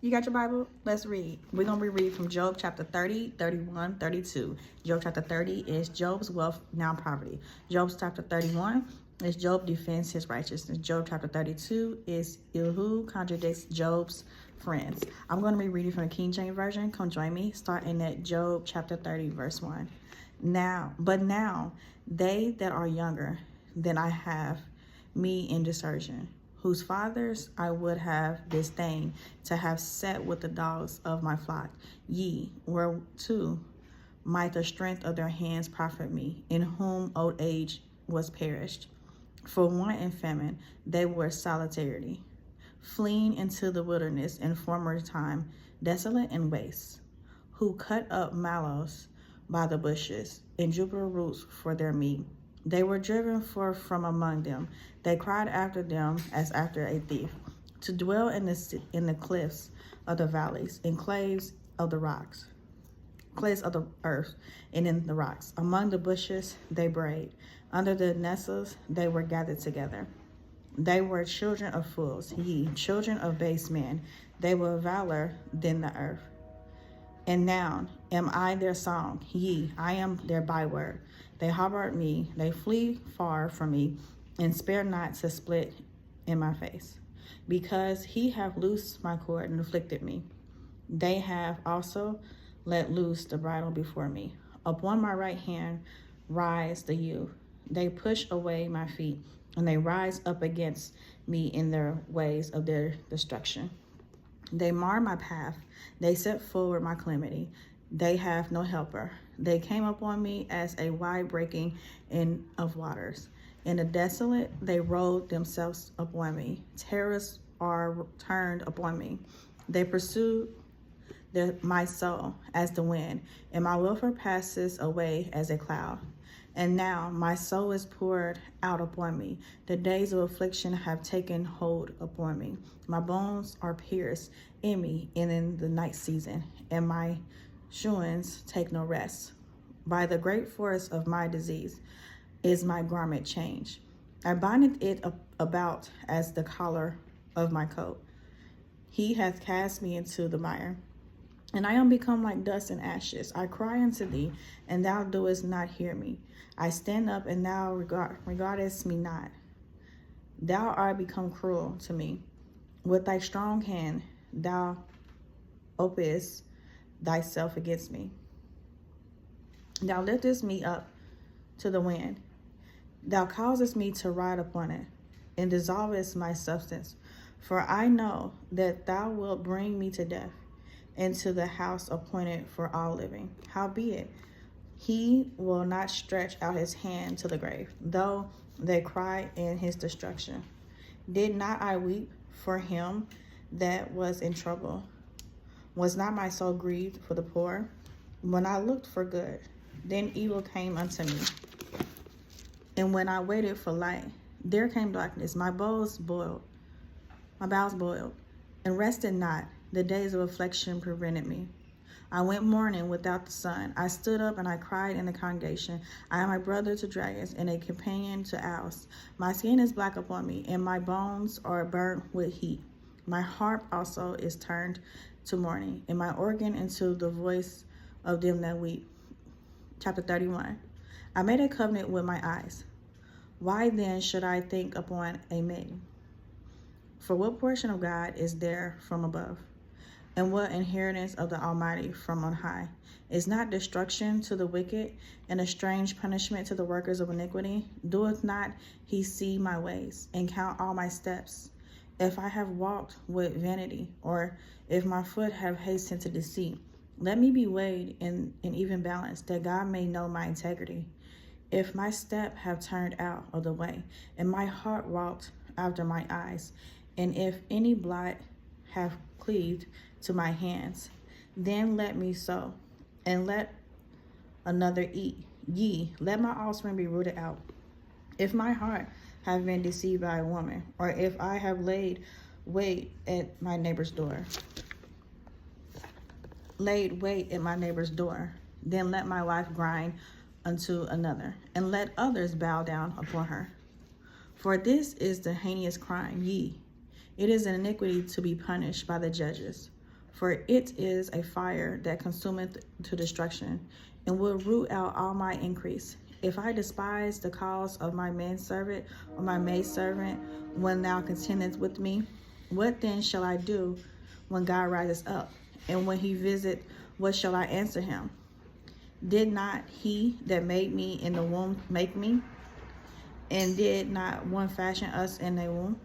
You got your Bible? Let's read. We're going to reread from Job chapter 30, 31, 32. Job chapter 30 is Job's wealth, now poverty. Job chapter 31 is Job defends his righteousness. Job chapter 32 is Elihu contradicts Job's friends. I'm going to be reading from the King James Version. Come join me, starting at Job chapter 30, verse 1. Now, they that are younger than I have me in discernment, whose fathers I would have disdained to have set with the dogs of my flock. Ye, whereto might the strength of their hands profit me, in whom old age was perished. For want and famine they were solitarity, fleeing into the wilderness in former time, desolate and waste, who cut up mallows by the bushes, and juniper roots for their meat. They were driven forth from among them. They cried after them as after a thief, to dwell in the cliffs of the valleys, in clays of the earth, and in the rocks. Among the bushes they brayed. Under the nettles they were gathered together. They were children of fools, ye, children of base men. They were valor than the earth. And now am I their song, ye, I am their byword. They harbor me, they flee far from me, and spare not to split in my face. Because he hath loosed my cord and afflicted me. They have also let loose the bridle before me. Upon my right hand rise the youth. They push away my feet, and they rise up against me in their ways of their destruction. They mar my path. They set forward my calamity. They have no helper. They came upon me as a wide breaking in of waters. In the desolate, they rolled themselves upon me. Terrors are turned upon me. They pursue my soul as the wind, and my welfare passes away as a cloud. And now my soul is poured out upon me. The days of affliction have taken hold upon me. My bones are pierced in me and in the night season, and my shoons take no rest. By the great force of my disease is my garment changed. I bindeth it about as the collar of my coat. He hath cast me into the mire, and I am become like dust and ashes. I cry unto thee, and thou doest not hear me. I stand up, and thou regardest me not. Thou art become cruel to me. With thy strong hand thou openest thyself against me. Thou liftest me up to the wind. Thou causest me to ride upon it, and dissolvest my substance. For I know that thou wilt bring me to death, into the house appointed for all living. Howbeit, he will not stretch out his hand to the grave, though they cry in his destruction. Did not I weep for him that was in trouble? Was not my soul grieved for the poor? When I looked for good, then evil came unto me. And when I waited for light, there came darkness. My bowels boiled, and rested not. The days of affliction prevented me. I went mourning without the sun. I stood up and I cried in the congregation. I am a brother to dragons and a companion to owls. My skin is black upon me, and my bones are burnt with heat. My harp also is turned to mourning, and my organ into the voice of them that weep. Chapter 31. I made a covenant with my eyes. Why then should I think upon a maiden? For what portion of God is there from above? And what inheritance of the Almighty from on high? Is not destruction to the wicked, and a strange punishment to the workers of iniquity? Doeth not he see my ways, and count all my steps? If I have walked with vanity, or if my foot have hastened to deceit, let me be weighed in an even balance, that God may know my integrity. If my step have turned out of the way, and my heart walked after my eyes, and if any blot have cleaved to my hands, then let me sow, and let another eat. Ye, let my offspring be rooted out. If my heart have been deceived by a woman, or if I have laid wait at my neighbor's door, then let my wife grind unto another, and let others bow down upon her. For this is the heinous crime, ye. It is an iniquity to be punished by the judges. For it is a fire that consumeth to destruction, and will root out all my increase. If I despise the cause of my manservant or my maidservant, when thou contendest with me, what then shall I do when God rises up? And when he visit, what shall I answer him? Did not he that made me in the womb make me? And did not one fashion us in a womb?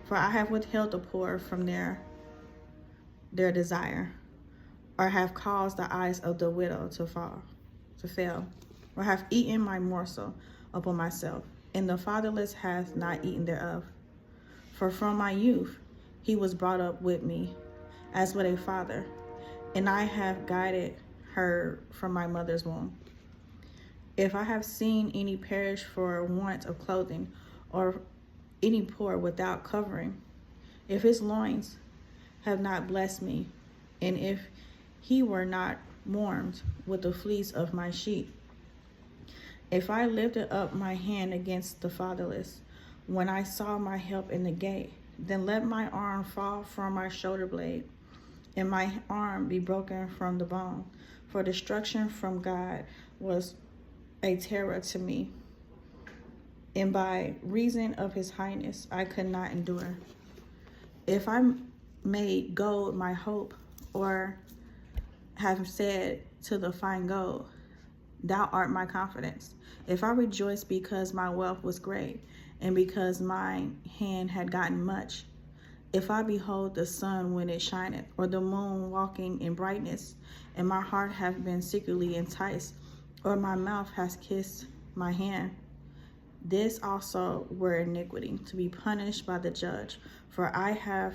For I have withheld the poor from their desire, or have caused the eyes of the widow to fail, or have eaten my morsel upon myself, and the fatherless hath not eaten thereof. For from my youth he was brought up with me, as with a father, and I have guided her from my mother's womb. If I have seen any perish for want of clothing, or any poor without covering, if his loins have not blessed me, and if he were not warmed with the fleece of my sheep, if I lifted up my hand against the fatherless, when I saw my help in the gate, then let my arm fall from my shoulder blade, and my arm be broken from the bone. For destruction from God was a terror to me, and by reason of his highness I could not endure. If I made gold my hope, or have said to the fine gold, thou art my confidence. If I rejoice because my wealth was great, and because my hand had gotten much, if I behold the sun when it shineth, or the moon walking in brightness, and my heart hath been secretly enticed, or my mouth has kissed my hand, this also were iniquity, to be punished by the judge. For I have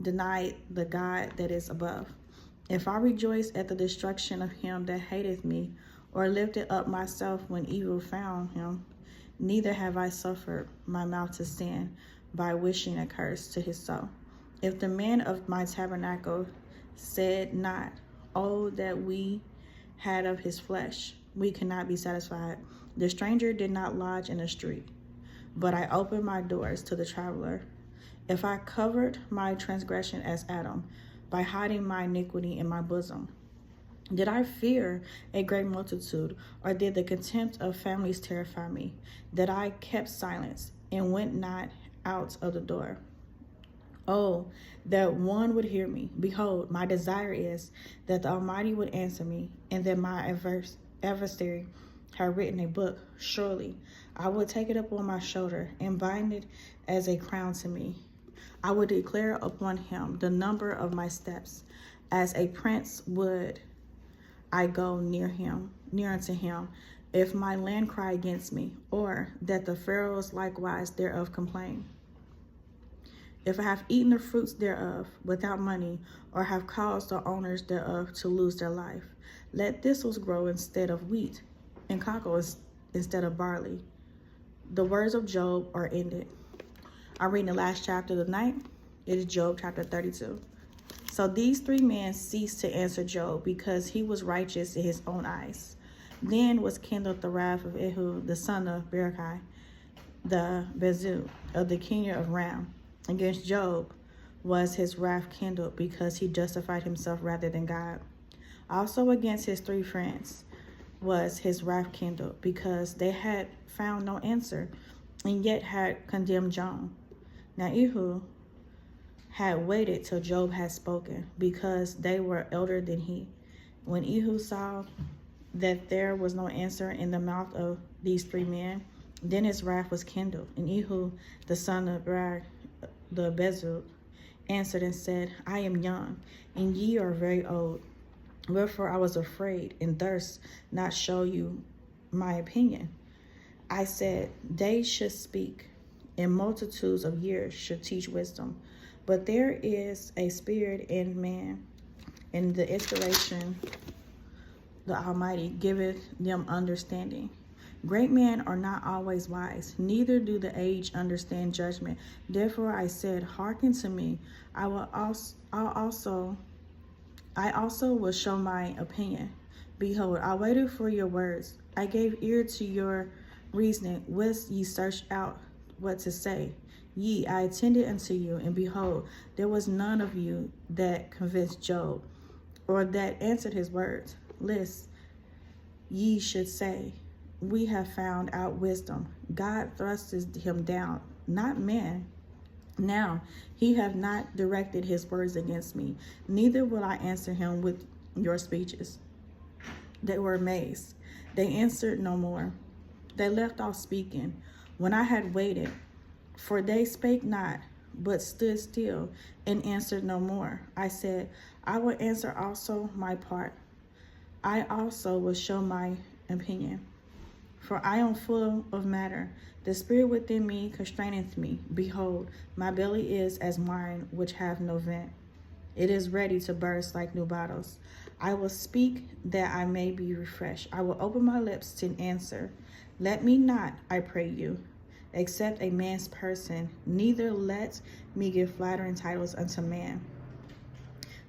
denied the God that is above. If I rejoice at the destruction of him that hateth me, or lifted up myself when evil found him, neither have I suffered my mouth to sin by wishing a curse to his soul. If the man of my tabernacle said not, oh, that we had of his flesh, we cannot be satisfied. The stranger did not lodge in the street, but I opened my doors to the traveler. If I covered my transgression as Adam, by hiding my iniquity in my bosom, did I fear a great multitude, or did the contempt of families terrify me, that I kept silence and went not out of the door? Oh, that one would hear me. Behold, my desire is that the Almighty would answer me, and that my adversary had written a book. Surely I would take it up on my shoulder and bind it as a crown to me. I would declare upon him the number of my steps. As a prince would I go near unto him, if my land cry against me, or that the Pharaohs likewise thereof complain. If I have eaten the fruits thereof without money, or have caused the owners thereof to lose their life, let thistles grow instead of wheat, and cockles instead of barley. The words of Job are ended. I'm reading the last chapter of the night. It is Job chapter 32. So these three men ceased to answer Job, because he was righteous in his own eyes. Then was kindled the wrath of Ehud, the son of Berechiah, the Bezud of the kingdom of Ram. Against Job was his wrath kindled, because he justified himself rather than God. Also against his three friends was his wrath kindled, because they had found no answer, and yet had condemned Job. Now Ehud had waited till Job had spoken, because they were elder than he. When Ehud saw that there was no answer in the mouth of these three men, then his wrath was kindled. And Ehud, the son of Berechiah, the Bezud, answered and said, I am young, and ye are very old. Wherefore I was afraid, and durst not show you my opinion. I said, they should speak, and multitudes of years should teach wisdom. But there is a spirit in man, and the inspiration the Almighty giveth them understanding. Great men are not always wise, neither do the aged understand judgment. Therefore I said, hearken to me. I also will show my opinion. Behold, I waited for your words. I gave ear to your reasoning, whilst ye searched out what to say. Ye, I attended unto you, and behold, there was none of you that convinced Job, or that answered his words. Lest ye should say, we have found out wisdom. God thrusteth him down, not man. Now he hath not directed his words against me, neither will I answer him with your speeches. They were amazed. They answered no more. They left off speaking when I had waited, for they spake not, but stood still and answered no more. I said, I will answer also my part. I also will show my opinion. For I am full of matter. The spirit within me constraineth me. Behold, my belly is as wine which hath no vent. It is ready to burst like new bottles. I will speak that I may be refreshed. I will open my lips to answer. Let me not, I pray you, accept a man's person, neither let me give flattering titles unto man.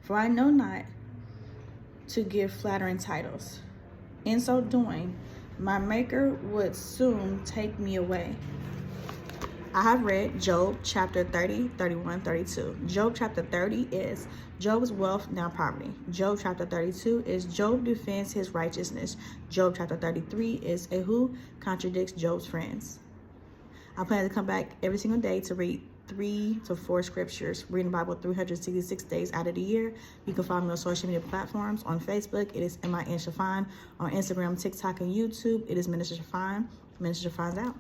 For I know not to give flattering titles. In so doing, my Maker would soon take me away. I have read Job chapter 30, 31, 32. Job chapter 30 is Job's wealth, now poverty. Job chapter 32 is Job defends his righteousness. Job chapter 33 is Ehud contradicts Job's friends. I plan to come back every single day to read 3 to 4 scriptures, reading the Bible 366 days out of the year. You can follow me on social media platforms. On Facebook, it is MIN Shafine. On Instagram, TikTok, and YouTube, it is Minister Shafine. Minister Shafine's out.